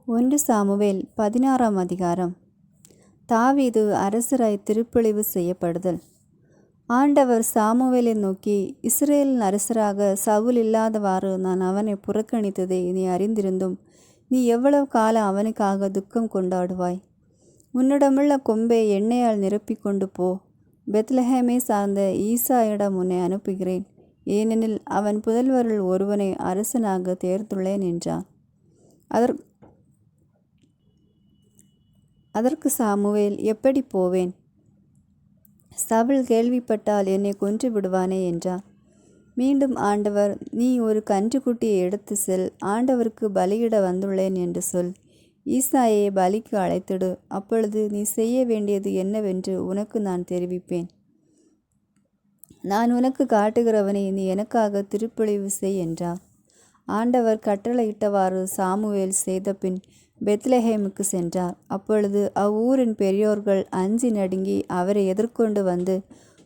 1 Samuel 16ஆம் அதிகாரம். தாவீது அரசராய் திருப்பொழிவு செய்யப்படுதல். ஆண்டவர் சாமுவேலை நோக்கி, இஸ்ரேலின் அரசராக சவுல் இல்லாதவாறு நான் அவனை புறக்கணித்ததை நீ அறிந்திருந்தும் நீ எவ்வளவு காலம் அவனுக்காக துக்கம் கொண்டாடுவாய்? உன்னிடமுள்ள கொம்பை எண்ணெயால் நிரப்பிக் கொண்டு போ. பெத்லஹேமை சார்ந்த ஈசாயிடம் உன்னை அனுப்புகிறேன், ஏனெனில் அவன் புதல்வருள் ஒருவனை அரசனாக தேர்ந்துள்ளேன் என்றான். அதற்கு சாமுவேல், எப்படி போவேன்? சவுல் கேள்விப்பட்டால் என்னை கொன்று விடுவானே என்றார். மீண்டும் ஆண்டவர், நீ ஒரு கன்றுக்குட்டியை எடுத்து செல், ஆண்டவருக்கு பலியிட வந்துள்ளேன் என்று சொல். ஈசாயை பலிக்கு அழைத்திடு, அப்பொழுது நீ செய்ய வேண்டியது என்னவென்று உனக்கு நான் தெரிவிப்பேன். நான் உனக்கு காட்டுகிறவனை நீ எனக்காக திருப்பொழிவு செய் என்றார். ஆண்டவர் கட்டளையிட்டவாறு சாமுவேல் செய்த பின் பெத்லஹேமுக்கு சென்றார். அப்பொழுது அவ்வூரின் பெரியோர்கள் அஞ்சி நடுங்கி அவரை எதிர்கொண்டு வந்து,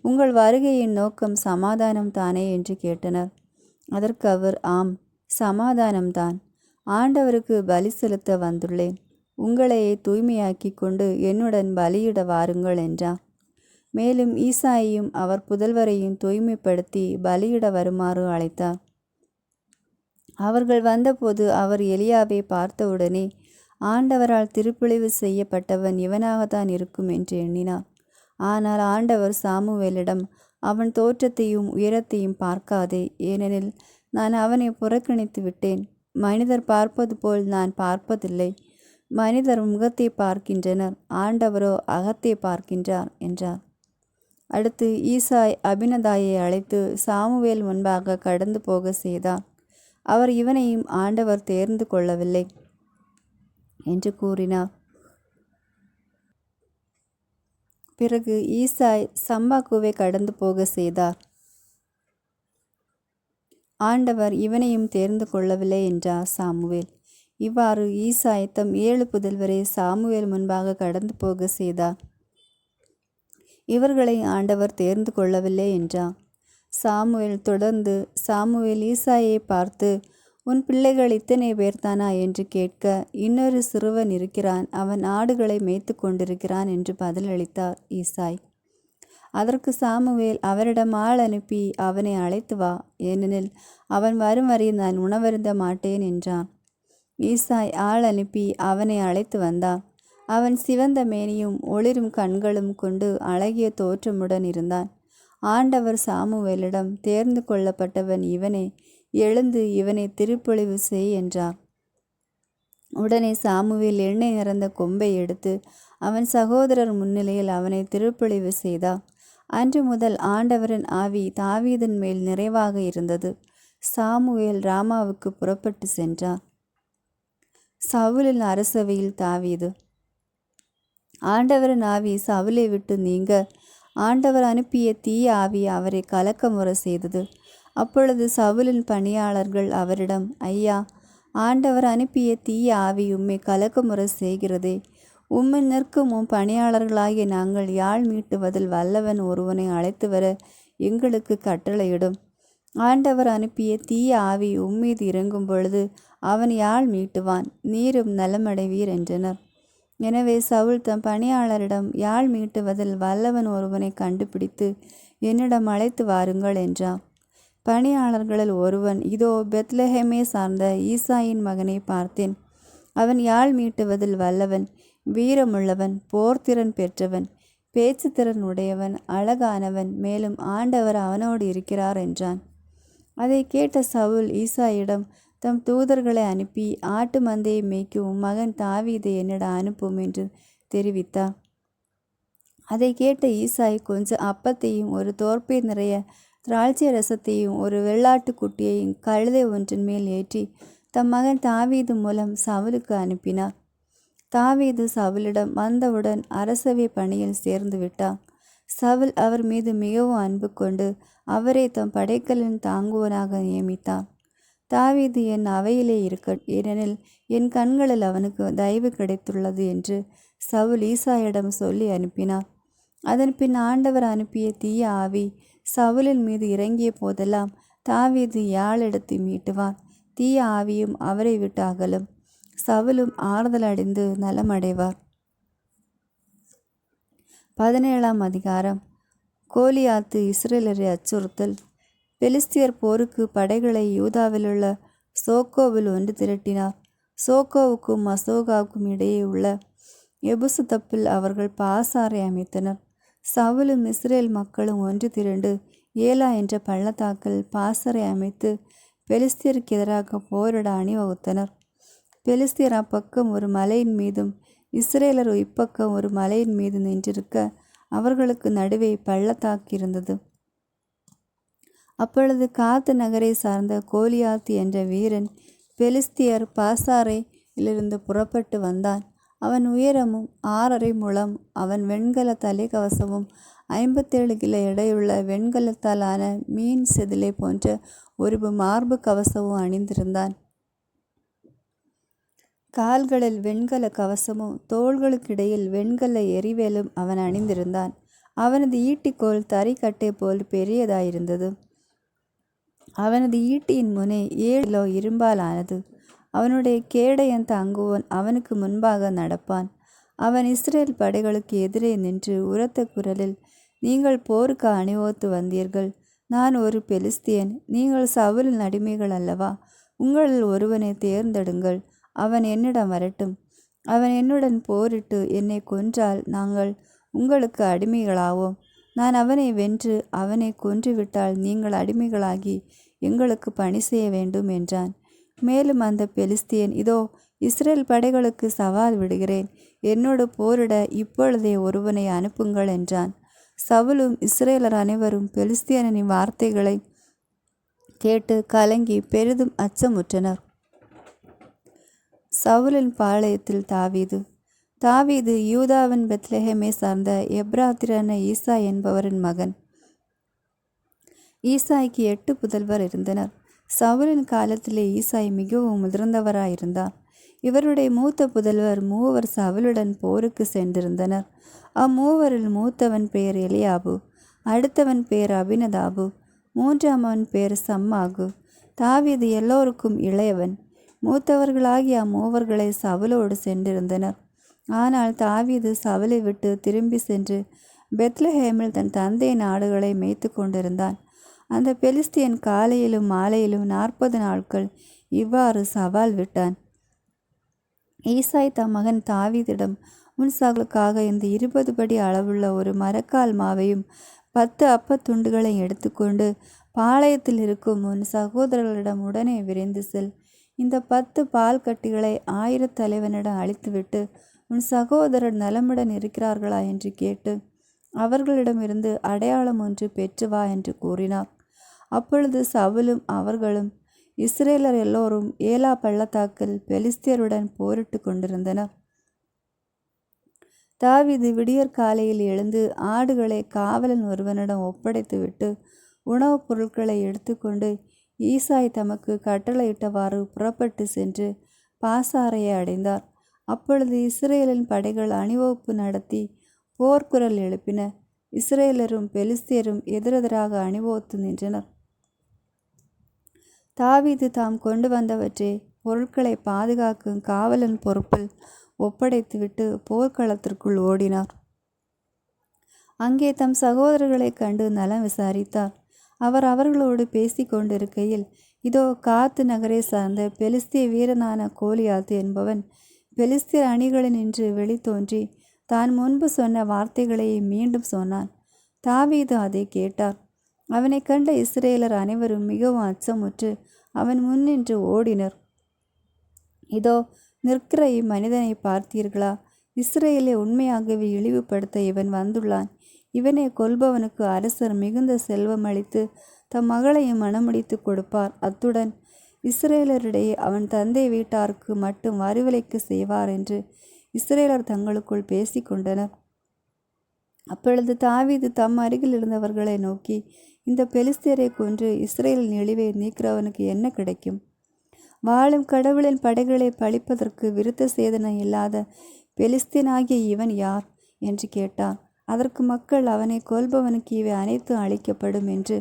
உங்கள் வருகையின் நோக்கம் சமாதானம் தானே என்று கேட்டனர். அதற்கு அவர், ஆம், சமாதானம்தான். ஆண்டவருக்கு பலி செலுத்த வந்துள்ளேன். உங்களையே தூய்மையாக்கி கொண்டு என்னுடன் பலியிட வாருங்கள் என்றார். மேலும் ஈசாயையும் அவர் புதல்வரையும் தூய்மைப்படுத்தி பலியிட வருமாறு அழைத்தார். அவர்கள் வந்தபோது அவர் எலியாவை பார்த்தவுடனே, ஆண்டவரால் திருப்பொழிவு செய்யப்பட்டவன் இவனாகத்தான் இருக்கும் என்று எண்ணினார். ஆனால் ஆண்டவர் சாமுவேலிடம், அவன் தோற்றத்தையும் உயரத்தையும் பார்க்காதே, ஏனெனில் நான் அவனை புறக்கணித்து விட்டேன். மனிதர் பார்ப்பது போல் நான் பார்ப்பதில்லை. மனிதர் முகத்தை பார்க்கின்றனர், ஆண்டவரோ அகத்தை பார்க்கின்றார் என்றார். அடுத்து ஈசாய் அபினதாயை அழைத்து சாமுவேல் முன்பாக கடந்து போக செய்தார். அவர், இவனையும் ஆண்டவர் தேர்ந்து கொள்ளவில்லை என்று கூறினார். பிறகு ஈசாய் சம்பாக்குவை கடந்து போக செய்தார். ஆண்டவர் இவனையும் தேர்ந்து கொள்ளவில்லை என்றார் சாமுவேல். இவ்வாறு ஈசாய் தம் 7 புதல்வரை சாமுவேல் முன்பாக கடந்து போக செய்தார். இவர்களை ஆண்டவர் தேர்ந்து கொள்ளவில்லை என்றார். சாமுவேல் தொடர்ந்து, சாமுவேல் ஈசாயை பார்த்து, உன் பிள்ளைகள் இத்தனை பேர்தானா என்று கேட்க, இன்னொரு சிறுவன் இருக்கிறான், அவன் ஆடுகளை மேய்த்து கொண்டிருக்கிறான் என்று பதிலளித்தார் ஈசாய். அதற்கு சாமுவேல், அவரிடம் ஆள் அனுப்பி அவனை அழைத்து வா, ஏனெனில் அவன் வரும் வரை நான் உணவருந்த மாட்டேன் என்றான். ஈசாய் ஆள் அனுப்பி அவனை அழைத்து வந்தார். அவன் சிவந்த மேனியும் ஒளிரும் கண்களும் கொண்டு அழகிய தோற்றமுடன் இருந்தான். ஆண்டவர் சாமுவேலிடம், தேர்ந்து கொள்ளப்பட்டவன் இவனே, எழுந்து இவனை திருப்பொழிவு செய் என்றார். உடனே சாமுவேல் எண்ணெய் நிறந்த கொம்பை எடுத்து அவன் சகோதரர் முன்னிலையில் அவனை திருப்பொழிவு செய்தார். அன்று முதல் ஆண்டவரின் ஆவி தாவீதின் மேல் நிறைவாக இருந்தது. சாமுவேல் ராமாவுக்கு புறப்பட்டு சென்றார். சவுலின் அரசவையில் தாவீது. ஆண்டவரின் ஆவி சவுலை விட்டு நீங்க, ஆண்டவர் அனுப்பிய தீய ஆவி அவரை கலக்கமுற செய்தது. அப்பொழுது சவுலின் பணியாளர்கள் அவரிடம், ஐயா, ஆண்டவர் அனுப்பிய தீய ஆவி உம்மை கலக்கமுற செய்கிறதே. உம்மில் நிற்கும் பணியாளர்களாகிய நாங்கள் யாழ் மீட்டுவதில் வல்லவன் ஒருவனை அழைத்து வர எங்களுக்கு கட்டளையிடும். ஆண்டவர் அனுப்பிய தீய ஆவி உம்மீது இறங்கும் பொழுது அவன் யாழ் மீட்டுவான், நீரும் நலமடைவீர் என்றனர். எனவே சவுல் தம் பணியாளரிடம், யாழ் மீட்டுவதில் வல்லவன் ஒருவனை கண்டுபிடித்து என்னிடம் அழைத்து வாருங்கள் என்றார். பணியாளர்களில் ஒருவன், இதோ பெத்லஹேமை சார்ந்த ஈசாயின் மகனை பார்த்தேன். அவன் யாழ் மீட்டுவதில் வல்லவன், வீரமுள்ளவன், போர்த்திறன் பெற்றவன், பேச்சு திறன் உடையவன், அழகானவன், மேலும் ஆண்டவர் அவனோடு இருக்கிறார் என்றான். அதை கேட்ட சவுல் ஈசாயிடம் தம் தூதர்களை அனுப்பி, ஆட்டு மந்தையை மேய்க்கும் மகன் தாவீதை என்னிடம் அனுப்பும் என்று தெரிவித்தார். அதை கேட்ட ஈசாய் கொஞ்சம் அப்பத்தையும் ஒரு தோற்பை நிறைய திராட்சை ரசத்தையும் ஒரு வெள்ளாட்டு குட்டியையும் கழுதை ஒன்றின் மேல் ஏற்றி தம் மகன் தாவீது மூலம் சவுலுக்கு அனுப்பினார். தாவீது சவுலிடம் வந்தவுடன் அரசவை பணியில் சேர்ந்து விட்டார். சவுல் அவர் மீது மிகவும் அன்பு கொண்டு அவரை தம் படைக்கலின் தாங்குவனாக நியமித்தார். தாவீது என் அவையிலே இருக்க, ஏனெனில் என் கண்களில் அவனுக்கு தயவு கிடைத்துள்ளது என்று சவுல் ஈசாயிடம் சொல்லி அனுப்பினார். அதன் பின் ஆண்டவர் அனுப்பிய தீய ஆவி சவுலின் மீது இறங்கிய போதெல்லாம் தாவீது யாழ் எடுத்து மீட்டுவார். தீய ஆவியும் அவரை விட்டு அகலும். சவுலும் ஆறுதல் அடைந்து நலமடைவார். 17ஆம் அதிகாரம். கோலியாத்து இஸ்ரேலரை அச்சுறுத்தல். பெலிஸ்தியர் போருக்கு படைகளை யூதாவிலுள்ள சோக்கோவில் ஒன்று திரட்டினார். சோக்கோவுக்கும் மசோகாவுக்கும் இடையே உள்ள எபுசுதப்பில் அவர்கள் பாசாரை அமைத்தனர். சவுலும் இஸ்ரேல் மக்களும் ஒன்று திரண்டு ஏலா என்ற பள்ளத்தாக்கில் பாசறை அமைத்து பெலிஸ்தியருக்கு எதிராக போரிட அணிவகுத்தனர். பெலிஸ்தியர் அப்பக்கம் ஒரு மலையின் மீதும் இஸ்ரேலர் இப்பக்கம் ஒரு மலையின் மீது நின்றிருக்க அவர்களுக்கு நடுவே பள்ளத்தாக்கு இருந்தது. அப்பொழுது காத்து நகரை சார்ந்த கோலியாத்து என்ற வீரன் பெலிஸ்தியர் பாசாரையிலிருந்து புறப்பட்டு வந்தான். அவன் உயரமும் 6½ முழம். அவன் வெண்கல தலைக்கவசமும் 57 கிலோ எடையுள்ள வெண்கலத்தாலான மீன் செதிலை போன்ற ஒரு மார்பு கவசமும் அணிந்திருந்தான். கால்களில் வெண்கல கவசமும் தோள்களுக்கிடையில் வெண்கல எரிவேலும் அவன் அணிந்திருந்தான். அவனது ஈட்டிக்கோல் தறிக்கட்டை போல் பெரியதாயிருந்தது. அவனது ஈட்டியின் முனை 7 கிலோ இரும்பால் ஆனது. அவனுடைய கேடயன் தாங்குவோன் அவனுக்கு முன்பாக நடப்பான். அவன் இஸ்ரேல் படைகளுக்கு எதிரே நின்று உரத்த குரலில், நீங்கள் போருக்கு அணிவகுத்து வந்தீர்கள். நான் ஒரு பெலிஸ்தியன். நீங்கள் சவுலின் அடிமைகள் அல்லவா? உங்களில் ஒருவனை தேர்ந்தெடுங்கள். அவன் என்னிடம் வரட்டும். அவன் என்னுடன் போரிட்டு என்னை கொன்றால் நாங்கள் உங்களுக்கு அடிமைகளாவோம். நான் அவனை வென்று அவனை கொன்றுவிட்டால் நீங்கள் அடிமைகளாகி எங்களுக்கு பணி செய்ய வேண்டும் என்றான். மேலும் அந்த பெலிஸ்தியன், இதோ இஸ்ரேல் படைகளுக்கு சவால் விடுகிறேன். என்னோடு போரிட இப்பொழுதே ஒருவனை அனுப்புங்கள் என்றான். சவுலும் இஸ்ரேலர் அனைவரும் பெலிஸ்தியனின் வார்த்தைகளை கேட்டு கலங்கி பெரிதும் அச்சமுற்றனர். சவுலின் பாளையத்தில் தாவீது. தாவீது யூதாவின் பெத்லெஹேமை சார்ந்த எப்ராத்திரான ஈசா என்பவரின் மகன். ஈசாய்க்கு 8 புதல்வர் இருந்தனர். சவுலின் காலத்திலே ஈசாய் மிகவும் முதிர்ந்தவராயிருந்தார். இவருடைய மூத்த புதல்வர் 3 சவுலுடன் போருக்கு சென்றிருந்தனர். அம்மூவரில் மூத்தவன் பெயர் எலியாபு, அடுத்தவன் பெயர் அபினதாபு, 3ஆமவன் பெயர் சம்மாகு. தாவீது எல்லோருக்கும் இளையவன். மூத்தவர்களாகிய அம்மூவர்களை சவுலோடு சென்றிருந்தனர். ஆனால் தாவீது சவுலை விட்டு திரும்பி சென்று பெத்லெஹேமில் தன் தந்தையின் ஆடுகளை மேய்த்து கொண்டிருந்தான். அந்த பெலிஸ்தியன் காலையிலும் மாலையிலும் 40 நாட்கள் இவ்வாறு சவால் விட்டான். ஈசாய் தம் மகன் தாவீதிடம், உன் சகலுக்காக இந்த 20 படி அளவுள்ள ஒரு மரக்கால் மாவையும் 10 அப்பத்துண்டுகளை எடுத்துக்கொண்டு பாளையத்தில் இருக்கும் உன் சகோதரர்களிடம் உடனே விரைந்து செல். இந்த 10 பால் கட்டிகளை 1000 தலைவனிடம் அளித்துவிட்டு உன் சகோதரர் நலமுடன் இருக்கிறார்களா என்று கேட்டு அவர்களிடமிருந்து அடையாளம் ஒன்று பெற்று வா என்று கூறினார். அப்பொழுது சவுலும் அவர்களும் இஸ்ரேலர் எல்லோரும் ஏலா பள்ளத்தாக்கில் பெலிஸ்தியருடன் போரிட்டு கொண்டிருந்தனர். தாவீது விடியற் காலையில் எழுந்து ஆடுகளை காவலன் ஒருவனிடம் ஒப்படைத்துவிட்டு உணவுப் பொருட்களை எடுத்துக்கொண்டு ஈசாய் தமக்கு கட்டளையிட்டவாறு புறப்பட்டு சென்று பாசாரையை அடைந்தார். அப்பொழுது இஸ்ரேலின் படைகள் அணிவகுப்பு நடத்தி போர்க்குரல் எழுப்பின. இஸ்ரேலரும் பெலிஸ்தியரும் எதிரெதிராக அணிவகுத்து நின்றனர். தாவீது தாம் கொண்டு வந்தவற்றை பொருட்களை பாதுகாக்கும் காவலன் பொறுப்பில் ஒப்படைத்துவிட்டு போர்க்களத்திற்குள் ஓடினார். அங்கே தம் சகோதரர்களை கண்டு நலம் விசாரித்தார். அவர் அவர்களோடு பேசி கொண்டிருக்கையில், இதோ காத்து நகரை சார்ந்த பெலிஸ்திய வீரனான கோலியாத்து என்பவன் பெலிஸ்தியர் அணிகளில் நின்று வெளித்தோன்றி தான் முன்பு சொன்ன வார்த்தைகளை மீண்டும் சொன்னான். தாவீது அதை கேட்டார். அவனை கண்ட இஸ்ரேலர் அனைவரும் மிகவும் அச்சமுற்று அவன் முன்னின்று ஓடினர். இதோ நிற்கிற இம்மனிதனை பார்த்தீர்களா? இஸ்ரேலை உண்மையாகவே இழிவுபடுத்த இவன் வந்துள்ளான். இவனை கொல்பவனுக்கு அரசர் மிகுந்த செல்வம் அளித்து தம் மகளையும் மணமுடித்து கொடுப்பார். அத்துடன் இஸ்ரேலரிடையே அவன் தந்தை வீட்டாருக்கு மட்டும் வரிவிலைக்கு செய்வார் என்று இஸ்ரேலர் தங்களுக்குள் பேசி கொண்டனர். அப்பொழுது தாவீது தம் அருகில் இருந்தவர்களை நோக்கி, இந்த பெலிஸ்தியரை கொன்று இஸ்ரேலின் இழிவை நீக்கிறவனுக்கு என்ன கிடைக்கும்? வாழும் கடவுளின் படைகளை பழிப்பதற்கு விருத்த சேதனை இல்லாத பெலிஸ்தீனாகிய இவன் யார் என்று கேட்டான். அதற்கு மக்கள், அவனை கொல்பவனுக்கு இவை அனைத்தும் அளிக்கப்படும் என்று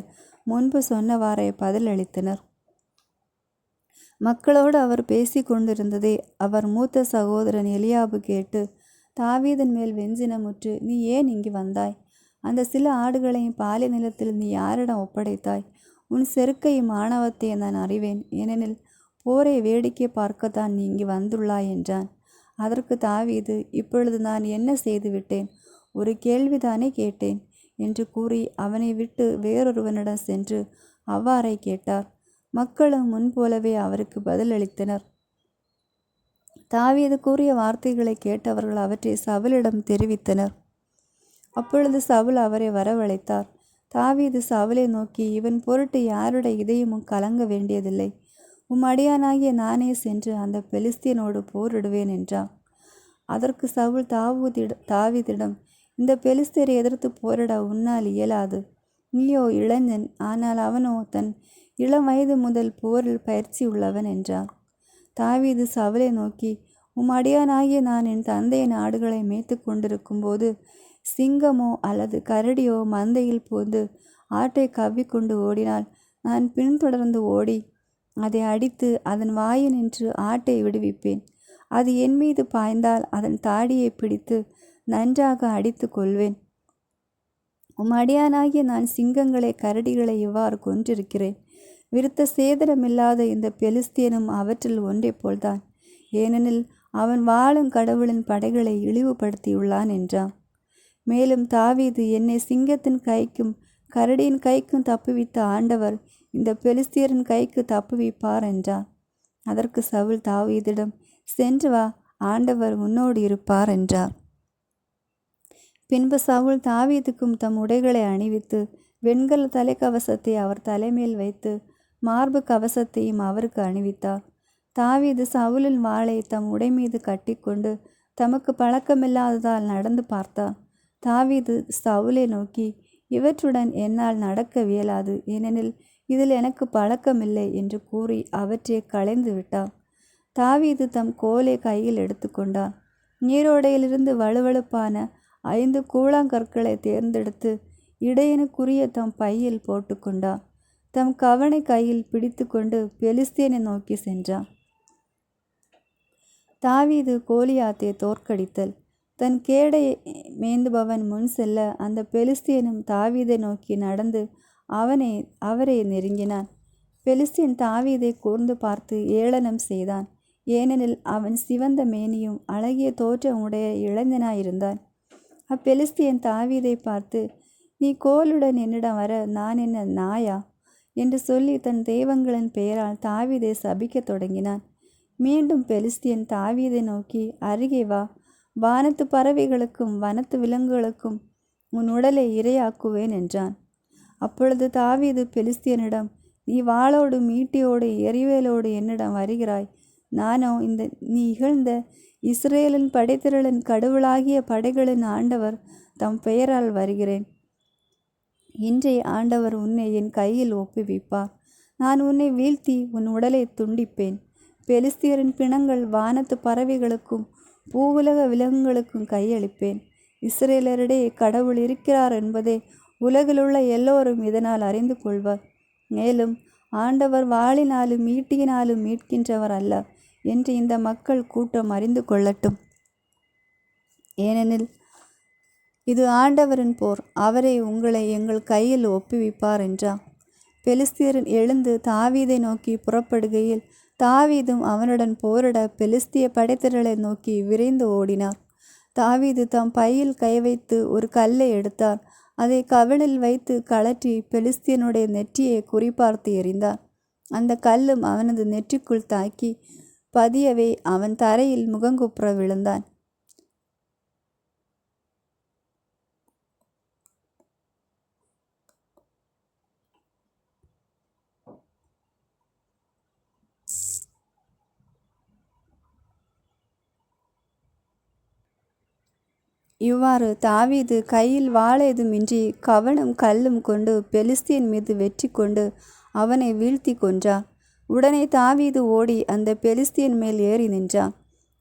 முன்பு சொன்னவாறே பதிலளித்தனர். மக்களோடு அவர் பேசி கொண்டிருந்ததை அவர் மூத்த சகோதரன் எலியாபு கேட்டு தாவீதின் மேல் வெஞ்சினமுற்று, நீ ஏன் இங்கு வந்தாய்? அந்த சில ஆடுகளையும் பாலை நிலத்தில் நீ யாரிடம் ஒப்படைத்தாய்? உன் செருக்கையும் ஆணவத்தையும் நான் அறிவேன். ஏனெனில் போரை வேடிக்கை பார்க்கத்தான் நீ இங்கு வந்துள்ளாய் என்றான். அதற்கு தாவீது, இப்பொழுது நான் என்ன செய்து விட்டேன்? ஒரு கேள்விதானே கேட்டேன் என்று கூறி அவனை விட்டு வேறொருவனிடம் சென்று அவ்வாறே கேட்டார். மக்களும் முன்போலவே அவருக்கு பதிலளித்தனர். தாவீது கூறிய வார்த்தைகளை கேட்டவர்கள் அவற்றை சவுலிடம் தெரிவித்தனர். அப்பொழுது சவுல் அவரை வரவழைத்தார். தாவீது சவுலை நோக்கி, இவன் பொருட்டு யாருடைய இதயமும் கலங்க வேண்டியதில்லை. அடியானாகிய நானே சென்று அந்த பெலிஸ்தியனோடு போரிடுவேன் என்றான். அதற்கு சவுல் தாவீதிடம், இந்த பெலிஸ்தியரை எதிர்த்து போரிட உன்னால் இயலாது. நீயோ இளைஞன், ஆனால் அவனோ தன் இளம் வயது முதல் போரில் பயிற்சி உள்ளவன் என்றார். தாவீது சவுலை நோக்கி, அடியானாகிய நான் என் தந்தையின் ஆடுகளை மேய்த்து கொண்டிருக்கும் போது சிங்கமோ அல்லது கரடியோ மந்தையில் போந்து ஆட்டை கவ்விக்கொண்டு ஓடினால் நான் பின்தொடர்ந்து ஓடி அதை அடித்து அதன் வாயினின்று ஆட்டை விடுவிப்பேன். அது என் மீது பாய்ந்தால் அதன் தாடியை பிடித்து நன்றாக அடித்து கொள்வேன். அடியானாகிய நான் சிங்கங்களை கரடிகளை இவ்வாறு கொன்றிருக்கிறேன். விருத்த சேதனமில்லாத இந்த பெலிஸ்தியனும் அவற்றில் ஒன்றை போல்தான். ஏனெனில் அவன் வாழும் கடவுளின் படைகளை இழிவுபடுத்தியுள்ளான் என்றான். மேலும் தாவீது, என்னை சிங்கத்தின் கைக்கும் கரடியின் கைக்கும் தப்புவித்த ஆண்டவர் இந்த பெலிஸ்தியரின் கைக்கு தப்புவிப்பார் என்றார். அதற்கு சவுல் தாவீதிடம், சென்று வா, ஆண்டவர் உன்னோடு இருப்பார் என்றார். பின்பு சவுல் தாவீதுக்கும் தம் உடைகளை அணிவித்து வெண்கல தலைக்கவசத்தை அவர் தலைமேல் வைத்து மார்பு கவசத்தையும் அவருக்கு அணிவித்தார். தாவீது சவுலின் வாளை தம் உடை மீது கட்டிக்கொண்டு தமக்கு பழக்கமில்லாததால் நடந்து பார்த்தார். தாவீது சவுலை நோக்கி, இவற்றுடன் என்னால் நடக்க வியலாது, ஏனெனில் இதில் எனக்கு பழக்கமில்லை என்று கூறி அவற்றை களைந்து விட்டார். தாவீது தம் கோலை கையில் எடுத்துக்கொண்டார். நீரோடையிலிருந்து வலுவழுப்பான 5 கூழாங்கற்களை தேர்ந்தெடுத்து இடையனுக்குரிய தம் பையில் போட்டுக்கொண்டார். தம் கவனை கையில் பிடித்து கொண்டு பெலிஸ்தியனை நோக்கி சென்றார். தாவீது கோலியாத்தை தோற்கடித்தல். தன் கேடை மேய்ந்துபவன் முன் செல்ல அந்த பெலிஸ்தியனும் தாவீதை நோக்கி நடந்து அவரை நெருங்கினான். பெலிஸ்தியன் தாவீதை கூர்ந்து பார்த்து ஏளனம் செய்தான். ஏனெனில் அவன் சிவந்த மேனியும் அழகிய தோற்றம் உடைய இளைஞனாயிருந்தான். அப்பெலிஸ்தியன் தாவீதை பார்த்து, நீ கோலுடன் என்னிடம் வர நான் என்ன நாயா என்று சொல்லி தன் தெய்வங்களின் பெயரால் தாவீதை சபிக்கத் தொடங்கினான். மீண்டும் பெலிஸ்தியன் தாவீதை நோக்கி, அருகே வா, வானத்து பறவைகளுக்கும் வனத்து விலங்குகளுக்கும் உன் உடலை இரையாக்குவேன் என்றான். அப்பொழுது தாவீது பெலிஸ்தியனிடம், நீ வாளோடும் ஈட்டியோடு எரிவேலோடு என்னிடம் வருகிறாய். நானோ நீ இகழ்ந்த இஸ்ரேலின் படைத்திரளின் கடவுளாகிய படைகளின் ஆண்டவர் தம் பெயரால் வருகிறேன். இன்றைய ஆண்டவர் உன்னை என் கையில் ஒப்புவிப்பார். நான் உன்னை வீழ்த்தி உன் உடலை துண்டிப்பேன். பெலிஸ்தியரின் பிணங்கள் வானத்து பறவைகளுக்கும் பூவுலக விலங்குகளுக்கும் கையளிப்பேன். இஸ்ரேலரிடையே கடவுள் இருக்கிறார் என்பதை உலகிலுள்ள எல்லோரும் இதனால் அறிந்து கொள்வர். மேலும் ஆண்டவர் வாளினாலும் ஈட்டியினாலும் மீட்கின்றவர் அல்ல என்று இந்த மக்கள் கூட்டம் அறிந்து கொள்ளட்டும். ஏனெனில் இது ஆண்டவரின் போர், அவரே உங்களை எங்கள் கையில் ஒப்புவிப்பார் என்றார். பெலிஸ்தியர் எழுந்து தாவீதை நோக்கி புறப்படுகையில் தாவீதும் அவனுடன் போரிட பெலிஸ்திய படைத்திரளை நோக்கி விரைந்து ஓடினார். தாவீது தம் பையில் கை வைத்து ஒரு கல்லை எடுத்தார். அதை கவிழில் வைத்து கழற்றி பெலிஸ்தியனுடைய நெற்றியை குறிபார்த்து எறிந்தார். அந்த கல்லும் அவனது நெற்றிக்குள் தாக்கி பதியவே அவன் தரையில் முகங்குப்புற விழுந்தான். இவ்வாறு தாவீது கையில் வாளேதுமின்றி கவனும் கல்லும் கொண்டு பெலிஸ்தியன் மீது வெற்றி கொண்டு அவனை வீழ்த்தி கொன்றார். உடனே தாவீது ஓடி அந்த பெலிஸ்தியன் மேல் ஏறி நின்றான்.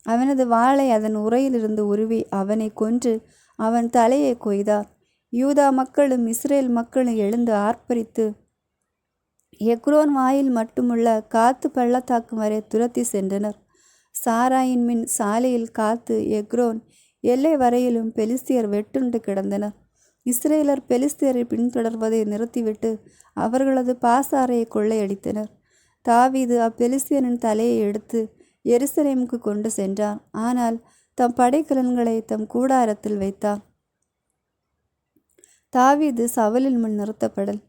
அவனது வாளை அதன் உறையிலிருந்து உருவி அவனை கொன்று அவன் தலையை கொய்தார். யூதா மக்களும் இஸ்ரேல் மக்களும் எழுந்து ஆர்ப்பரித்து எக்ரோன் வாயில் மட்டுமுள்ள காத்து பள்ளத்தாக்கு வரை துரத்தி சென்றனர். சாராயின் மின் சாலையில் காத்து எக்ரோன் எல்லை வரையிலும் பெலிஸ்தியர் வெட்டுண்டு கிடந்தனர். இஸ்ரேலர் பெலிஸ்தியரை பின்தொடர்வதை நிறுத்திவிட்டு அவர்களது பாசாரையை கொள்ளையடித்தனர். தாவீது அப்பெலிஸ்தியரின் தலையை எடுத்து எருசலேமுக்கு கொண்டு சென்றார். ஆனால் தம் படைக்கலன்களை தம் கூடாரத்தில் வைத்தார். தாவீது சவுலின் முன் நிறுத்தப்படல்.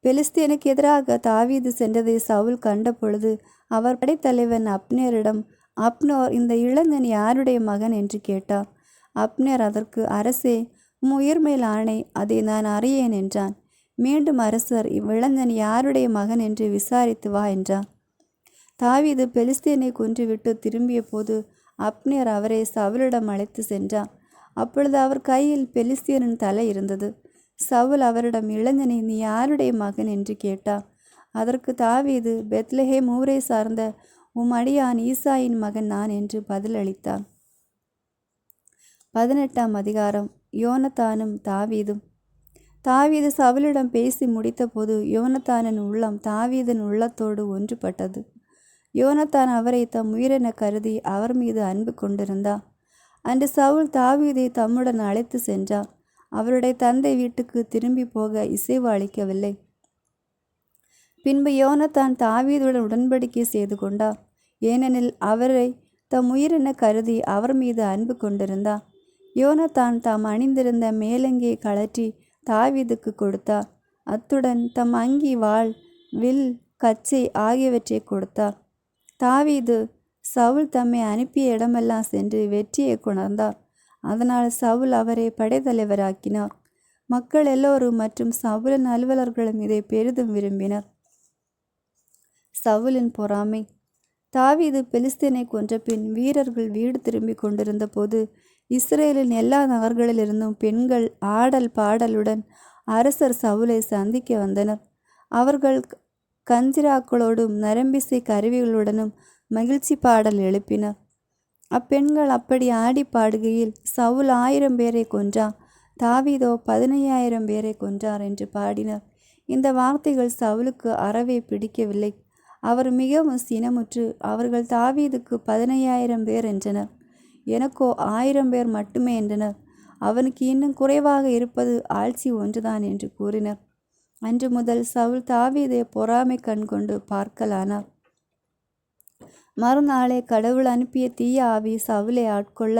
பெலிஸ்தியனுக்கு எதிராக தாவீது சென்றதை சவுல் கண்ட பொழுது அவர் படைத்தலைவன் அப்னேரிடம், அப்னோர், இந்த இளைஞன் யாருடைய மகன் என்று கேட்டார். அப்னேர் அதற்கு, அரசே, உயிர்மேல் ஆணை, அதை நான் அறியேன் என்றான். மீண்டும் அரசர், இவ்விளைஞன் யாருடைய மகன் என்று விசாரித்து வா என்றார். தாவீது பெலிஸ்தியனை கொன்றுவிட்டு திரும்பிய போது அப்னேர் அவரை சவுலிடம் அழைத்து சென்றார். அப்பொழுது அவர் கையில் பெலிஸ்தியனின் தலை இருந்தது. சவுல் அவரிடம், இளைஞனை, நீ யாருடைய மகன் என்று கேட்டார். அதற்கு தாவீது, பெத்லெஹேம் ஊரை சார்ந்த உம் அடியான் ஈசாயின் மகன் நான் என்று பதிலளித்தான். 18ஆம் அதிகாரம். யோனத்தானும் தாவீதும். தாவீது சவுலிடம் பேசி முடித்தபோது யோனத்தானின் உள்ளம் தாவீதின் உள்ளத்தோடு ஒன்றுபட்டது. யோனத்தான் அவரை தம் உயிரென கருதி அவர் மீது அன்பு கொண்டிருந்தார். அன்று சவுல் தாவீதை தம்முடன் அழைத்து சென்றார். அவருடைய தந்தை வீட்டுக்கு திரும்பி போக இசைவு அளிக்கவில்லை. பின்பு யோனத்தான் தாவீதுடன் உடன்படிக்கை செய்து கொண்டார். ஏனெனில் அவரை தம் உயிரென கருதி அவர் மீது அன்பு கொண்டிருந்தார். யோனத்தான் தாம் அணிந்திருந்த மேலங்கியை கழற்றி தாவீதுக்கு கொடுத்தார். அத்துடன் தம் அங்கி, வாள், வில், கச்சை ஆகியவற்றை கொடுத்தார். தாவீது சவுல் தம்மை அனுப்பிய இடமெல்லாம் சென்று வெற்றியை கொணர்ந்தார். அதனால் சவுல் அவரை படைத்தலைவராக்கினார். மக்கள் எல்லோரும் மற்றும் சவுலின் அலுவலர்களும் இதை பெரிதும் விரும்பினர். சவுலின் பொறாமை. தாவீது பெலிஸ்தீனை கொன்றபின் வீரர்கள் வீடு திரும்பி கொண்டிருந்த போது இஸ்ரேலின் எல்லா நகர்களிலிருந்தும் பெண்கள் ஆடல் பாடலுடன் அரசர் சவுலை சந்திக்க வந்தனர். அவர்கள் கஞ்சிராக்களோடும் நரம்பிசை கருவிகளுடனும் மகிழ்ச்சி பாடல் எழுப்பினர். அப்பெண்கள் அப்படி ஆடி பாடுகையில் சவுல் 1000 பேரை கொன்றார், தாவீதோ 15,000 பேரை கொன்றார் என்று பாடினர். இந்த வார்த்தைகள் சவுலுக்கு அறவே பிடிக்கவில்லை. அவர் மிகவும் சினமுற்று, அவர்கள் தாவீதுக்கு 15,000 பேர் என்றனர், எனக்கோ 1000 பேர் மட்டுமே என்றனர். அவனுக்கு இன்னும் குறைவாக இருப்பது ஆட்சி ஒன்றுதான் என்று கூறினர். அன்று முதல் சவுல் தாவீதை பொறாமை கண் கொண்டு பார்க்கலானார். மறுநாளே கடவுள் அனுப்பிய தீய ஆவி சவுலை ஆட்கொள்ள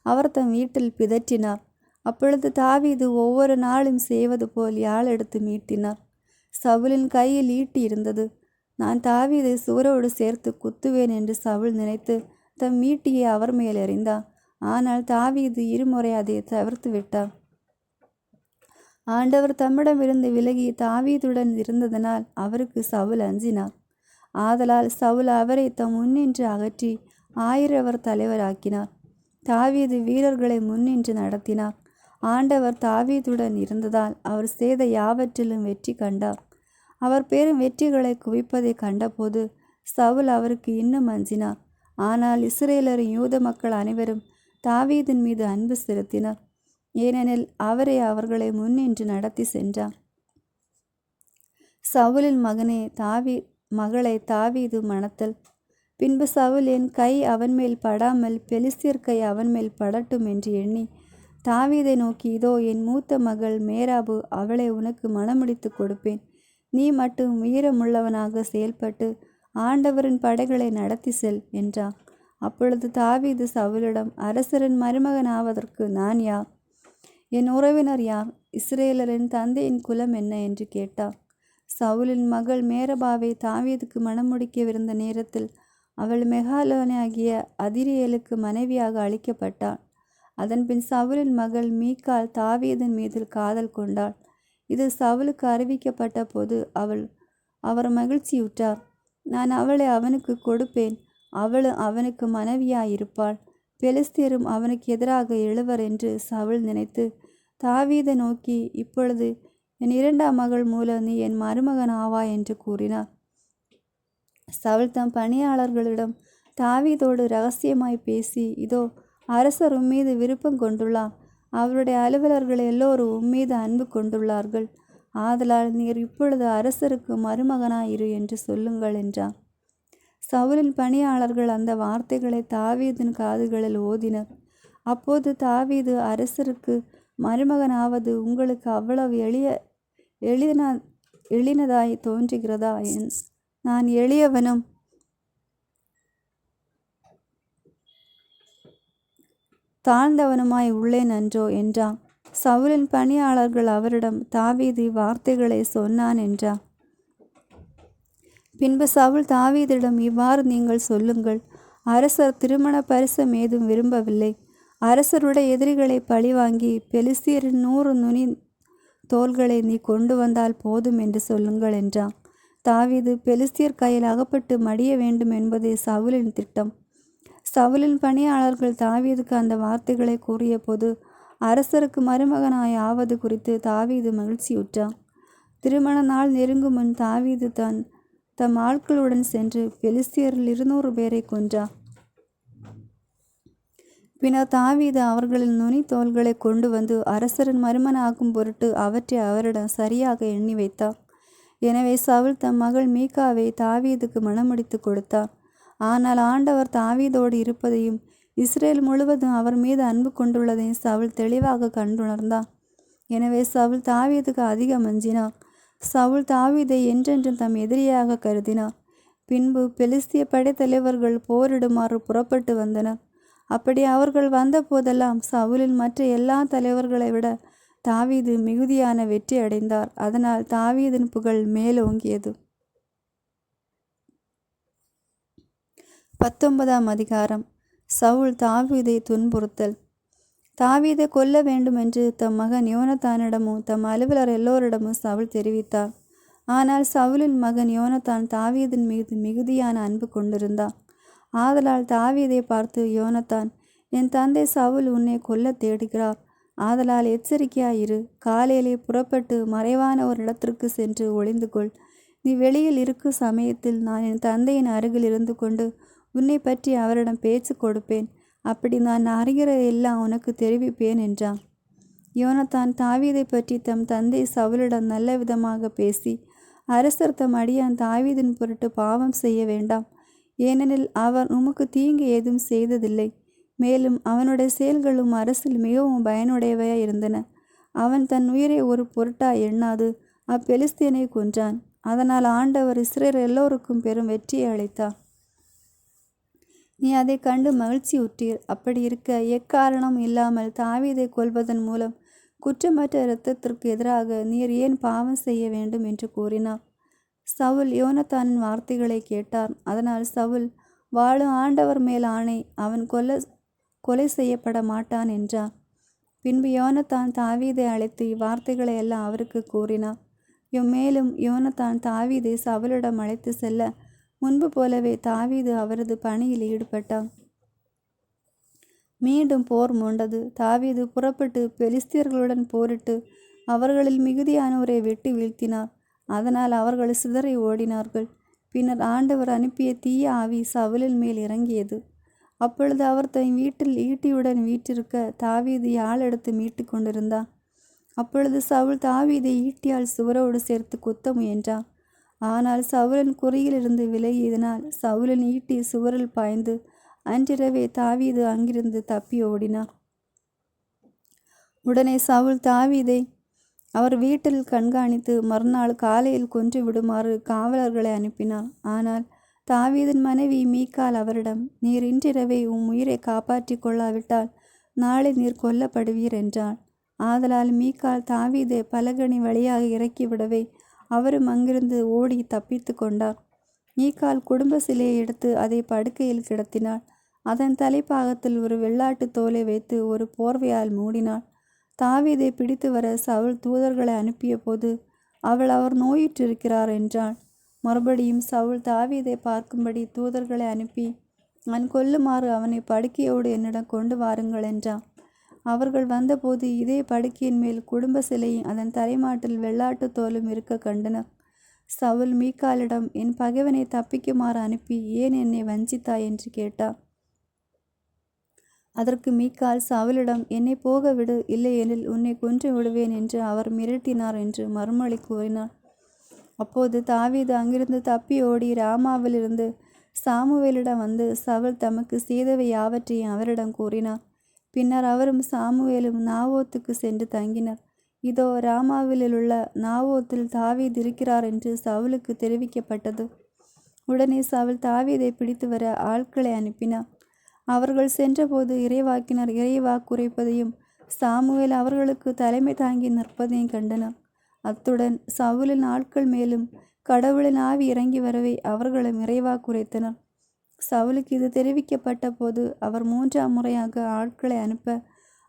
அவர் தம் வீட்டில் பிதற்றினார். அப்பொழுது தாவீது ஒவ்வொரு நாளும் செய்வது போல் யாழ் எடுத்து மீட்டினார். சவுலின் கையில் ஈட்டி இருந்தது. நான் தாவீதை சூரோடு சேர்த்து குத்துவேன் என்று சவுல் நினைத்து தம் ஈட்டியை அவர் மேல் எறிந்தார். ஆனால் தாவீது இருமுறை அதை தவிர்த்து விட்டார். ஆண்டவர் தம்மிடமிருந்து விலகி தாவீதுடன் இருந்ததனால் அவருக்கு சவுல் அஞ்சினார். ஆதலால் சவுல் அவரை தம் முன்னின்று அகற்றி 1000 தலைவராக்கினார். தாவீது வீரர்களை முன்னின்று நடத்தினார். ஆண்டவர் தாவீதுடன் இருந்ததால் அவர் செய்த யாவற்றிலும் வெற்றி கண்டார். அவர் பெரும் வெற்றிகளை குவிப்பதை கண்டபோது சவுல் அவருக்கு இன்னும் அஞ்சினார். ஆனால் இஸ்ரேலரின் யூத மக்கள் அனைவரும் தாவீதின் மீது அன்பு செலுத்தினர், ஏனெனில் அவரே அவர்களை முன்னின்று நடத்தி சென்றார். சவுலின் மகளை தாவீது மணத்தல். பின்பு சவுல், என் கை அவன் மேல் படாமல் பெலிஸ்தியர் கை அவன் மேல் படட்டும் என்று எண்ணி தாவீதை நோக்கி, இதோ என் மூத்த மகள் மேராபு, அவளை உனக்கு மணமுடித்து கொடுப்பேன். நீ மட்டும் வீரமுள்ளவனாக செயல்பட்டு ஆண்டவரின் படைகளை நடத்தி செல் என்றார். அப்பொழுது தாவீது சவுலிடம், அரசரின் மருமகன் ஆவதற்கு நான் யார்? என் உறவினர் யார்? இஸ்ரேலரின் தந்தையின் குலம் என்ன என்று கேட்டார். சவுலின் மகள் மேரபாவை தாவீதுக்கு மணமுடிக்கவிருந்த நேரத்தில் அவள் மெகாலோனியாகிய அதிரியேலுக்கு மனைவியாக அளிக்கப்பட்டாள். அதன்பின் சவுலின் மகள் மீகாள் தாவீதின் மீது காதல் கொண்டாள். இது சவுலுக்கு அறிவிக்கப்பட்ட போது அவர் மகிழ்ச்சியுற்றார். நான் அவளை அவனுக்கு கொடுப்பேன், அவளும் அவனுக்கு மனைவியாயிருப்பாள், பெலிஸ்தியரும் அவனுக்கு எதிராக எழுவர் என்று சவுல் நினைத்து தாவீதை நோக்கி, இப்பொழுது என் 2ஆம் மகள் மூலம் நீ என் மருமகன் ஆவாய் என்று கூறினார். சவுல் தம் பணியாளர்களிடம் தாவீதோடு இரகசியமாய் பேசி, இதோ அரசர் உம்மீது விருப்பம் கொண்டுள்ளார், அவருடைய அலுவலர்கள் எல்லோரும் உம்மீது அன்பு கொண்டுள்ளார்கள், ஆதலால் நீர் இப்பொழுது அரசருக்கு மருமகனாயிரு என்று சொல்லுங்கள் என்றார். சவுலின் பணியாளர்கள் அந்த வார்த்தைகளை தாவீதின் காதுகளில் ஓதினர். அப்போது தாவீது, அரசருக்கு மருமகனாவது உங்களுக்கு அவ்வளவு எளினதாய் தோன்றுகிறதா? நான் எளியவனும் தாழ்ந்தவனுமாய் உள்ளேன் அன்றோ என்றான். சவுலின் பணியாளர்கள் அவரிடம், தாவீது வார்த்தைகளை சொன்னான் என்றார். பின்பு சவுல் தாவீதிடம், இவ்வாறு நீங்கள் சொல்லுங்கள், அரசர் திருமண பரிசம் ஏதும் விரும்பவில்லை. அரசருடைய எதிரிகளை பழிவாங்கி பெலிஸ்தியரின் 100 நுனி தோள்களை நீ கொண்டு வந்தால் போதும் என்று சொல்லுங்கள் என்றான். தாவீது பெலிஸ்தியர் கையில் அகப்பட்டு மடிய வேண்டும் என்பதே சவுலின் திட்டம். சவுலின் பணியாளர்கள் தாவீதுக்கு அந்த வார்த்தைகளை கூறிய போது அரசருக்கு மருமகனாய் ஆவது குறித்து தாவீது மகிழ்ச்சியுற்றான். திருமண நாள் நெருங்கும் முன் தாவீது தம் ஆட்களுடன் சென்று பெலிஸ்தியரில் 200 பேரை கொன்றார். பின்னர் தாவீது அவர்களின் நுனி தோள்களை கொண்டு வந்து அரசரின் மருமனாக்கும் பொருட்டு அவற்றை அவரிடம் சரியாக எண்ணி வைத்தார். எனவே சவுல் தம் மகள் மீகாவை தாவீதுக்கு மணமுடித்து கொடுத்தார். ஆனால் ஆண்டவர் தாவீதோடு இருப்பதையும் இஸ்ரேல் முழுவதும் அவர் மீது அன்பு கொண்டுள்ளதையும் சவுல் தெளிவாக கண்டுணர்ந்தார். எனவே சவுல் தாவீதுக்கு அதிகம் அஞ்சினார். சவுல் தாவீதை என்றென்றும் தம் எதிரியாக கருதினார். பின்பு பெலிஸ்திய படைத்தலைவர்கள் போரிடுமாறு புறப்பட்டு வந்தனர். அப்படி அவர்கள் வந்த போதெல்லாம் சவுலின் மற்ற எல்லா தலைவர்களை விட தாவீது மிகுதியான வெற்றி அடைந்தார். அதனால் தாவீதின் புகழ் மேலோங்கியது. 19ஆம் அதிகாரம். சவுல் தாவீதை துன்புறுத்தல். தாவீதை கொல்ல வேண்டும் என்று தம் மகன் யோனத்தானிடமும் தம் அலுவலர் எல்லோரிடமும் சவுல் தெரிவித்தார். ஆனால் சவுலின் மகன் யோனத்தான் தாவீதின் மீது மிகுதியான அன்பு கொண்டிருந்தான். ஆதலால் தாவீதை பார்த்து யோனத்தான், என் தந்தை சவுல் உன்னை கொல்ல தேடுகிறார். ஆதலால் எச்சரிக்கையாயிரு. காலையிலே புறப்பட்டு மறைவான ஒரு இடத்திற்கு சென்று ஒளிந்து கொள். நீ வெளியில் இருக்கும் சமயத்தில் நான் என் தந்தையின் அருகில் இருந்து கொண்டு உன்னை பற்றி அவரிடம் பேச்சு கொடுப்பேன். அப்படி நான் அறிகிறதையெல்லாம் உனக்கு தெரிவிப்பேன் என்றான். யோனத்தான் தாவீதை பற்றி தம் தந்தை சவுலிடம் நல்ல விதமாக பேசி, அரசர் தம் அடியான் தாவீதின் பொருட்டு பாவம் செய்ய வேண்டாம். ஏனெனில் அவர் உமக்கு தீங்கு ஏதும் செய்ததில்லை. மேலும் அவனுடைய செயல்களும் அரசில் மிகவும் பயனுடையவையாய் இருந்தன. அவன் தன் உயிரை ஒரு பொருட்டாய் எண்ணாது அப்பெலிஸ்தியனை கொன்றான். அதனால் ஆண்டவர் இஸ்ரேல் எல்லோருக்கும் பெரும் வெற்றியை அளித்தார். நீ அதை கண்டு மகிழ்ச்சியுற்றீர். அப்படி இருக்க எக்காரணம் இல்லாமல் தாவீதை கொல்வதன் மூலம் குற்றமற்ற இரத்தத்திற்கு எதிராக நீர் ஏன் பாவம் செய்ய வேண்டும் என்று கூறினார். சவுல் யோனத்தானின் வார்த்தைகளை கேட்டார். அதனால் சவுல், வாழும் ஆண்டவர் மேல் ஆணை, அவன் கொலை செய்யப்பட மாட்டான் என்றார். பின்பு யோனத்தான் தாவீதை அழைத்து இவ்வார்த்தைகளை எல்லாம் அவருக்கு கூறினார். மேலும் யோனத்தான் தாவீதை சவுலிடம் அழைத்து செல்ல முன்பு போலவே தாவீது அவரது பணியில் ஈடுபட்டான். மீண்டும் போர் மூண்டது. தாவீது புறப்பட்டு பெலிஸ்தியர்களுடன் போரிட்டு அவர்களில் மிகுதியானோரை வெட்டி வீழ்த்தினார். அதனால் அவர்கள் சிதறி ஓடினார்கள். பின்னர் ஆண்டவர் அனுப்பிய தீய ஆவி சவுலின் மேல் இறங்கியது. அப்பொழுது அவர் தன் வீட்டில் ஈட்டியுடன் வீற்றிருக்க தாவீது யாழ் எடுத்து மீட்டு கொண்டிருந்தார். அப்பொழுது சவுல் தாவீதை ஈட்டியால் சுவரோடு சேர்த்து குத்த முயன்றார். ஆனால் சவுலின் குறியிலிருந்து விலகியதனால் சவுலின் ஈட்டி சுவரில் பாய்ந்து அன்றிரவே தாவீது அங்கிருந்து தப்பி ஓடினார். உடனே சவுல் தாவீதை அவர் வீட்டில் கண்காணித்து மறுநாள் காலையில் கொன்று விடுமாறு காவலர்களை அனுப்பினார். ஆனால் தாவீதின் மனைவி மீகாள் அவரிடம், நீர் இன்றிரவே உம் உயிரை காப்பாற்றி கொள்ளாவிட்டால் நாளை நீர் கொல்லப்படுவீர் என்றாள். ஆதலால் மீகாள் தாவீதை பலகணி வழியாக இறக்கிவிடவே அவரும் அங்கிருந்து ஓடி தப்பித்து கொண்டார். மீகாள் குடும்ப சிலையை எடுத்து அதை படுக்கையில் கிடத்தினாள். அதன் தலைப்பாகத்தில் ஒரு வெள்ளாட்டு தோலை வைத்து ஒரு போர்வையால் மூடினாள். தாவீதை பிடித்து வர சவுல் தூதர்களை அனுப்பிய போது அவர் நோயுற்றிருக்கிறார் என்றாள். மறுபடியும் சவுல் தாவீதை பார்க்கும்படி தூதர்களை அனுப்பி, நான் கொல்லுமாறு அவனை படுக்கையோடு என்னிடம் கொண்டு வாருங்கள் என்றான். அவர்கள் வந்தபோது இதே படுக்கையின் மேல் குடும்ப சிலையும் அதன் தலைமாட்டில் வெள்ளாட்டு தோலும் இருக்க கண்டனர். சவுல் மீகாளிடம், என் பகைவனை தப்பிக்குமாறு அனுப்பி ஏன் என்னை வஞ்சித்தாய் என்று கேட்டார். அதற்கு மீகாள் சவுலிடம், என்னை போக விடு, இல்லையெனில் உன்னை கொன்று விடுவேன் என்று அவர் மிரட்டினார் என்று மறுமொழி கூறினார். அப்போது தாவீது அங்கிருந்து தப்பி ஓடி ராமாவிலிருந்து சாமுவேலிடம் வந்து சவுல் தமக்கு செய்தவை யாவற்றையும் அவரிடம் கூறினார். பின்னர் அவரும் சாமுவேலும் நாவோத்துக்கு சென்று தங்கினர். இதோ ராமாவிலுள்ள நாவோத்தில் தாவீது இருக்கிறார் என்று சவுலுக்கு தெரிவிக்கப்பட்டது. உடனே சவுல் தாவீதை பிடித்து வர ஆட்களை அனுப்பினார். அவர்கள் சென்றபோது இறைவாக்கினர் இறைவாக்குரைப்பதையும் சாமுவேல் அவர்களுக்கு தலைமை தாங்கி நிற்பதையும் கண்டனர். அத்துடன் சவுலின் ஆட்கள் மேலும் கடவுளின் ஆவி இறங்கி வரவே அவர்களும் இறைவாக்குரைத்தனர். சவுலுக்கு இது தெரிவிக்கப்பட்ட போது அவர் 3ஆம் முறையாக ஆட்களை அனுப்ப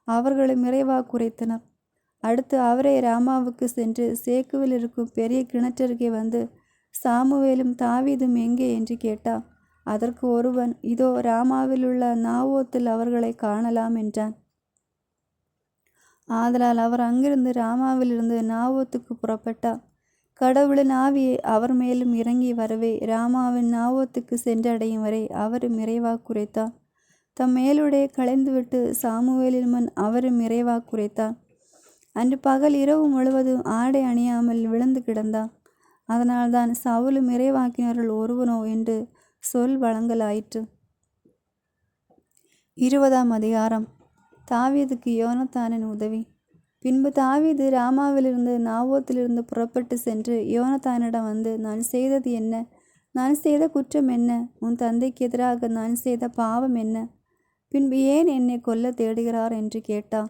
அவர்களும் இறைவாக்குரைத்தனர். அடுத்து அவரே ராமாவுக்கு சென்று சேக்குவில் இருக்கும் பெரிய கிணற்றருகே வந்து, சாமுவேலும் தாவீதும் எங்கே என்று கேட்டார். அதற்கு ஒருவன், இதோ ராமாவிலுள்ள நாவோத்தில் அவர்களை காணலாம் என்றான். ஆதலால் அவர் அங்கிருந்து ராமாவிலிருந்து நாவோத்துக்கு புறப்பட்டார். கடவுளின் ஆவி அவர் மேலும் இறங்கி வரவே ராமாவின் நாவோத்துக்கு சென்றடையும் வரை அவரும் இறைவாக்குரைத்தார். தம் மேலுடைய களைந்துவிட்டு சாமுவேலின் முன் அவரும் இறைவாக்குரைத்தார். அன்று பகல் இரவு முழுவதும் ஆடை அணியாமல் விழுந்து கிடந்தார். அதனால்தான் சவுலும் இறைவாக்கினர்கள் ஒருவனோ என்று சொல் வழங்கலாயிற்று. 20ஆம் அதிகாரம். தாவீதுக்கு யோனத்தானின் உதவி. பின்பு தாவீது ராமாவிலிருந்து நாவோத்திலிருந்து புறப்பட்டு சென்று யோனத்தானிடம் வந்து, நான் செய்தது என்ன? நான் செய்த குற்றம் என்ன? உன் தந்தைக்கு எதிராக நான் செய்த பாவம் என்ன? பின்பு ஏன் என்னை கொல்ல தேடுகிறார் என்று கேட்டார்.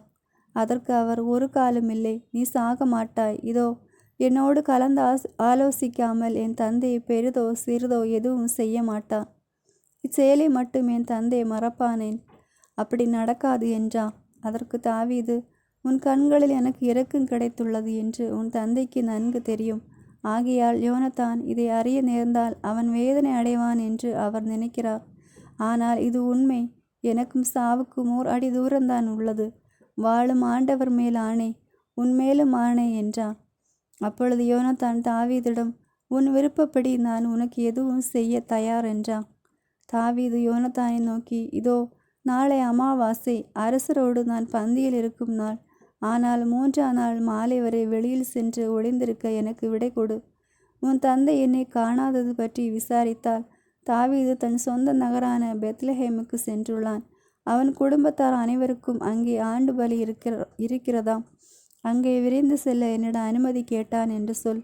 அதற்கு அவர், ஒரு காலம் இல்லை, நீ சாக மாட்டாய். இதோ என்னோடு கலந்து ஆலோசிக்காமல் என் தந்தையை பெரிதோ சிறிதோ எதுவும் செய்ய மாட்டார். இச்செயலை மட்டும் என் தந்தையை மறப்பானேன். அப்படி நடக்காது என்றார். அதற்கு தாவீது, உன் கண்களில் எனக்கு இரக்கம் கிடைத்துள்ளது என்று உன் தந்தைக்கு நன்கு தெரியும். ஆகையால் யோனத்தான் இதை அறிய நேர்ந்தால் அவன் வேதனை அடைவான் என்று அவர் நினைக்கிறார். ஆனால் இது உண்மை. எனக்கும் சாவுக்கும் 1 அடி தூரம்தான் உள்ளது. வாழும் ஆண்டவர் மேல் ஆணை, உன்மேலும் ஆணை என்றார். அப்பொழுது யோனத்தான் தாவீதிடம், உன் விருப்பப்படி நான் உனக்கு எதுவும் செய்ய தயார் என்றான். தாவீது யோனத்தானை நோக்கி, இதோ நாளை அமாவாசை, அரசரோடு நான் பந்தியில் இருக்கும் நாள். ஆனால் 3ஆம் நாள் மாலை வரை வெளியில் சென்று ஒளிந்திருக்க எனக்கு விடை கொடு. உன் தந்தை என்னை காணாதது பற்றி விசாரித்தால், தாவீது தன் சொந்த நகரான பெத்லஹேமுக்கு சென்றுள்ளான். அவன் குடும்பத்தார் அனைவருக்கும் அங்கே ஆண்டு பலி இருக்கிறதாம். அங்கே விரைந்து செல்ல என்னிடம் அனுமதி கேட்டான் என்று சொல்.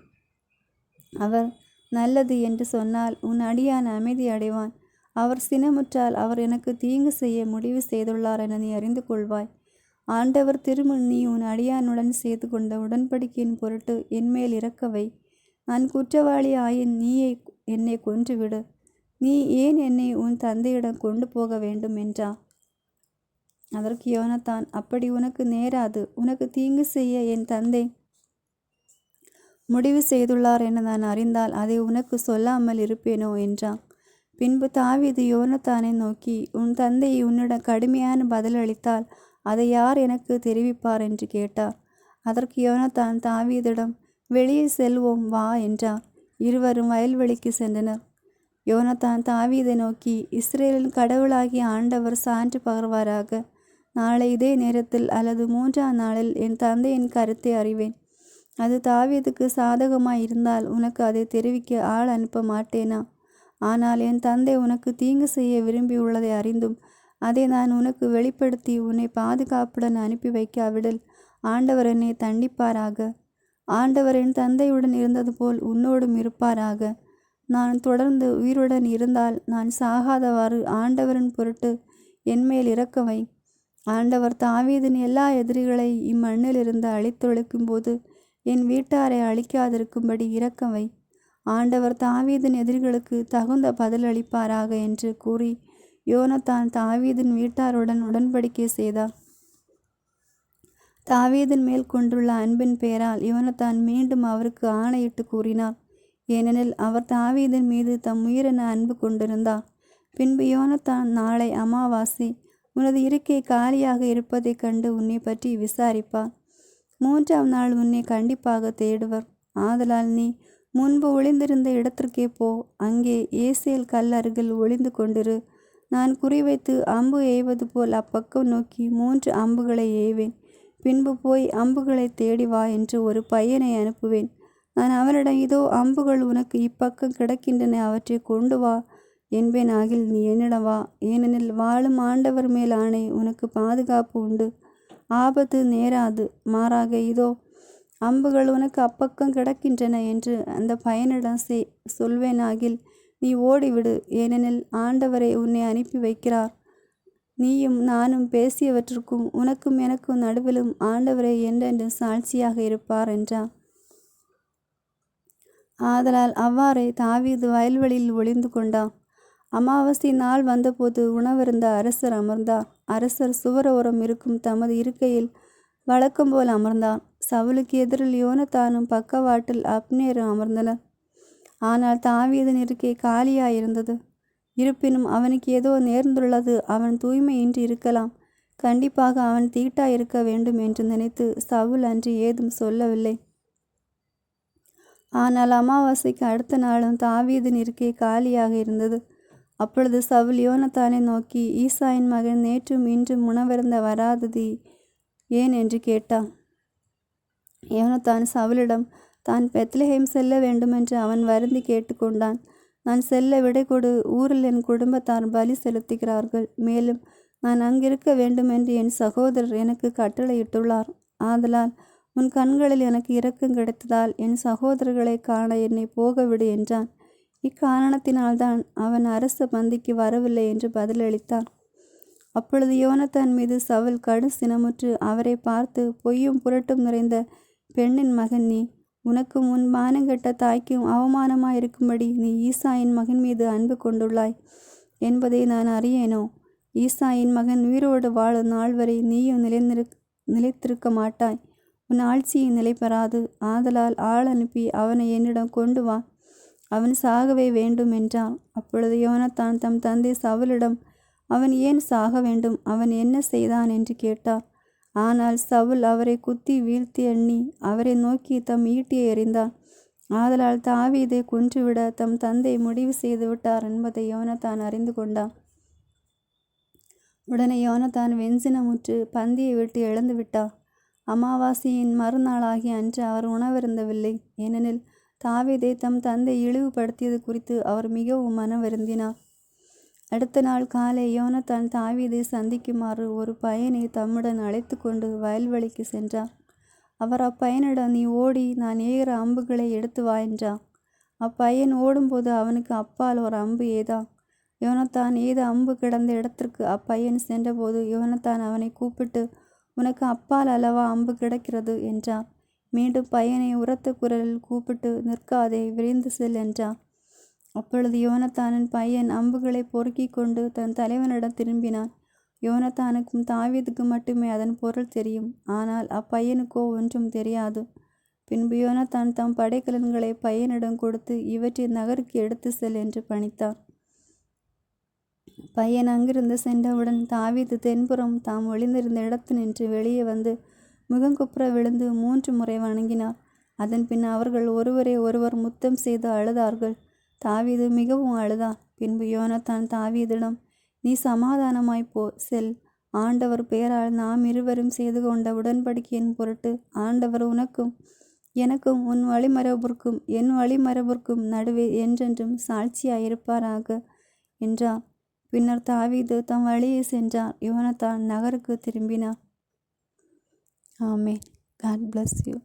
அவர் நல்லது என்று சொன்னால் உன் அடியான் அமைதி அடைவான். அவர் சினமுற்றால் அவர் எனக்கு தீங்கு செய்ய முடிவு செய்துள்ளார் என நீ அறிந்து கொள்வாய். ஆண்டவர் திருமுன் நீ உன் அடியானுடன் செய்து கொண்ட உடன்படிக்கையின் பொருட்டு என்மேல் இரக்கவை. நான் குற்றவாளி ஆயின் நீயே என்னை கொன்றுவிடு. நீ ஏன் என்னை உன் தந்தையிடம் கொண்டு போக வேண்டும் என்றார். அதற்கு யோனத்தான், அப்படி உனக்கு நேராது. உனக்கு தீங்கு செய்ய என் தந்தை முடிவு செய்துள்ளார் என நான் அறிந்தால் அதை உனக்கு சொல்லாமல் இருப்பேனோ என்றான். பின்பு தாவீது யோனத்தானை நோக்கி, உன் தந்தை உன்னிடம் கடுமையான பதில் அளித்தால் அதை யார் எனக்கு தெரிவிப்பார் என்று கேட்டார். அதற்கு யோனத்தான் தாவீதிடம், வெளியே செல்வோம் வா என்றார். இருவரும் வயல்வெளிக்கு சென்றனர். யோனத்தான் தாவீதை நோக்கி, இஸ்ரேலின் கடவுளாகிய ஆண்டவர் சான்று பகர்வாராக. நாளை இதே நேரத்தில் அல்லது 3ஆம் நாளில் என் தந்தையின் கருத்தை அறிவேன். அது தாவீதுக்கு சாதகமாய் இருந்தால் உனக்கு அதை தெரிவிக்க ஆள் அனுப்ப மாட்டேனா? ஆனால் என் தந்தை உனக்கு தீங்கு செய்ய விரும்பியுள்ளதை அறிந்தும் அதை நான் உனக்கு வெளிப்படுத்தி உன்னை பாதுகாப்புடன் அனுப்பி வைக்காவிடில் ஆண்டவர் என்னை தண்டிப்பாராக. ஆண்டவர் என் தந்தையுடன் இருந்தது போல் உன்னோடும் இருப்பாராக. நான் தொடர்ந்து உயிருடன் இருந்தால் நான் சாகாதவாறு ஆண்டவரின் பொருட்டு என்மேல் இரக்கவை. ஆண்டவர் தாவீதின் எல்லா எதிரிகளை இம்மண்ணிலிருந்து அழித்தொழிக்கும் போது என் வீட்டாரை அழிக்காதிருக்கும்படி இரக்கவை. ஆண்டவர் தாவீதின் எதிரிகளுக்கு தகுந்த பதில் அளிப்பாராக என்று கூறி யோனத்தான் தாவீதின் வீட்டாருடன் உடன்படிக்கை செய்தார். தாவீதின் மேல் கொண்டுள்ள அன்பின் பெயரால் யோனத்தான் மீண்டும் அவருக்கு ஆணையிட்டு கூறினார். ஏனெனில் அவர் தாவீதின் மீது தம் உயிரென அன்பு கொண்டிருந்தார். பின்பு யோனத்தான், நாளை அமாவாசை, உனது இருக்கை காலியாக இருப்பதைக் கண்டு உன்னை பற்றி விசாரிப்பார். 3ஆம் நாள் உன்னை கண்டிப்பாக தேடுவர். ஆதலால் நீ முன்பு ஒளிந்திருந்த இடத்திற்கே போ. அங்கே ஏசேல் கல் அருகில் ஒளிந்து கொண்டிரு. நான் குறிவைத்து அம்பு எய்வது போல் அப்பக்கம் நோக்கி 3 அம்புகளை எய்வேன். பின்பு போய் அம்புகளை தேடி வா என்று ஒரு பையனை அனுப்புவேன். நான் அவனிடம், இதோ அம்புகள் உனக்கு இப்பக்கம் கிடக்கின்றன, அவற்றை கொண்டு வா என்பேன். ஆகில் நீ என்னிடம் வா, ஏனெனில் வாழும் ஆண்டவர் மேல் ஆணை, உனக்கு பாதுகாப்பு உண்டு, ஆபத்து நேராது. மாறாக இதோ அம்புகள் உனக்கு அப்பக்கம் கிடக்கின்றன என்று அந்த பையனிடம் சொல்வேனாகில் நீ ஓடிவிடு, ஏனெனில் ஆண்டவரே உன்னை அனுப்பி வைக்கிறார். நீயும் நானும் பேசியவற்றுக்கும் உனக்கும் எனக்கும் நடுவிலும் ஆண்டவரே என்றென்றும் சாட்சியாக இருப்பார் என்றார். ஆதலால் அவ்வாறே தாவீது வயல்வெளியில் ஒளிந்து கொண்டான். அமாவாசை நாள் வந்தபோது உணவருந்த அரசர் அமர்ந்தார். அரசர் சுவரோரம் இருக்கும் தமது இருக்கையில் வழக்கம்போல் அமர்ந்தார். சவுலுக்கு எதிரில் யோனத்தானும் பக்கவாட்டில் அப்னேரும் அமர்ந்தனர். ஆனால் தாவீதின் இருக்கை காலியாயிருந்தது. இருப்பினும் அவனுக்கு ஏதோ நேர்ந்துள்ளது, அவன் தூய்மையின்றி இருக்கலாம், கண்டிப்பாக அவன் தீட்டாயிருக்க வேண்டும் என்று நினைத்து சவுல் அன்று ஏதும் சொல்லவில்லை. ஆனால் அமாவாசைக்கு அடுத்த நாளும் தாவீதின் இருக்கை காலியாக இருந்தது. அப்பொழுது சவுல் யோனத்தானை நோக்கி, ஈசாயின் மகன் நேற்றும் இன்றும் உணவருந்த வராதது ஏன் என்று கேட்டான். யோனத்தான் சவுலிடம் தான் பெத்லெஹேம் செல்ல வேண்டுமென்று அவன் வருந்தி கேட்டுக்கொண்டான். நான் செல்ல விடை கொடு, ஊரில் என் குடும்பத்தார் பலி செலுத்துகிறார்கள், மேலும் நான் அங்கிருக்க வேண்டுமென்று என் சகோதரர் எனக்கு கட்டளையிட்டுள்ளார். ஆதலால் உன் கண்களில் எனக்கு இரக்கம் கிடைத்ததால் என் சகோதரர்களை காண என்னை போகவிடு என்றான். இக்காரணத்தினால்தான் அவன் அரச பந்திக்கு வரவில்லை என்று பதிலளித்தார். அப்பொழுது யோனத்தான் மீது சவுல் கடு சினமுற்று அவரை பார்த்து, பொய்யும் புரட்டும் நிறைந்த பெண்ணின் மகன் நீ, உனக்கும் உன் மானங்கெட்ட தாய்க்கும் அவமானமாயிருக்கும்படி நீ ஈசாயின் மகன் மீது அன்பு கொண்டுள்ளாய் என்பதை நான் அறியேனோ? ஈசாயின் மகன் உயிரோடு வாழும் நாள் வரை நீயும் நிலைத்திருக்க மாட்டாய், உன் ஆட்சியை நிலை பெறாது. ஆதலால் ஆள் அனுப்பி அவனை என்னிடம் கொண்டு வா, அவன் சாகவே வேண்டும் என்றான். அப்பொழுது யோனத்தான் தம் தந்தை சவுலிடம், அவன் ஏன் சாக வேண்டும், அவன் என்ன செய்தான் என்று கேட்டார். ஆனால் சவுல் அவரை குத்தி வீழ்த்தி எண்ணி அவரை நோக்கி தம் ஈட்டியை எறிந்தான். ஆதலால் தாவீதை கொன்றுவிட தம் தந்தை முடிவு செய்து விட்டார் என்பதை யோனத்தான் அறிந்து கொண்டான். உடனே யோனத்தான் வெஞ்சினமுற்று பந்தியை விட்டு எழுந்து விட்டார். அமாவாசையின் மறுநாளாகிய அன்று அவர் உணவருந்தவில்லை, ஏனெனில் தாவீதை தம் தந்தை இழிவுபடுத்தியது குறித்து அவர் மிகவும் மனம் வருந்தினார். அடுத்த நாள் காலை யோனத்தான் தாவீதை சந்திக்குமாறு ஒரு பையனை தம்முடன் அழைத்து கொண்டு வயல்வெளிக்கு சென்றார். அவர் அப்பையனிடம், நீ ஓடி நான் ஏகிற அம்புகளை எடுத்து வா என்றார். அப்பையன் ஓடும்போது அவனுக்கு அப்பால் ஒரு அம்பு ஏதான். யோனத்தான் ஏத அம்பு கிடந்த இடத்திற்கு அப்பையன் சென்றபோது யோனத்தான் அவனை கூப்பிட்டு, உனக்கு அப்பால் அல்லவா அம்பு கிடக்கிறது என்றார். மீண்டும் பையனை உரத்த குரலில் கூப்பிட்டு, நிற்காதே, விரைந்து செல் என்றார். அப்பொழுது யோனத்தானின் பையன் அம்புகளை பொறுக்கி கொண்டு தன் தலைவனிடம் திரும்பினான். யோனத்தானுக்கும் தாவீதுக்கும் மட்டுமே அதன் பொருள் தெரியும், ஆனால் அப்பையனுக்கோ ஒன்றும் தெரியாது. பின்பு யோனத்தான் தம் படைக்கலன்களை பையனிடம் கொடுத்து, இவற்றை நகருக்கு எடுத்து செல் என்று பணித்தார். பையன் அங்கிருந்து சென்றவுடன் தாவீது தென்புறம் தாம் ஒளிந்திருந்த இடத்து நின்று வெளியே வந்து முகங்குப்புற விழுந்து 3 முறை வணங்கினார். அதன் பின் அவர்கள் ஒருவரை ஒருவர் முத்தம் செய்து அழுதார்கள். தாவீது மிகவும் அழுதார். பின்பு யோனத்தான் தாவீதிடம், நீ சமாதானமாய்ப்போ, செல், ஆண்டவர் பெயரால் நாம் இருவரும் செய்து கொண்ட உடன்படிக்கையின் பொருட்டு ஆண்டவர் உனக்கும் எனக்கும் உன் வழிமரபிற்கும் என் வழிமரபிற்கும் நடுவே என்றென்றும் சாட்சியாயிருப்பாராக என்றார். பின்னர் தாவீது தம் வழியே சென்றார். யோனத்தான் நகருக்கு திரும்பினார். ஆமென். God bless you.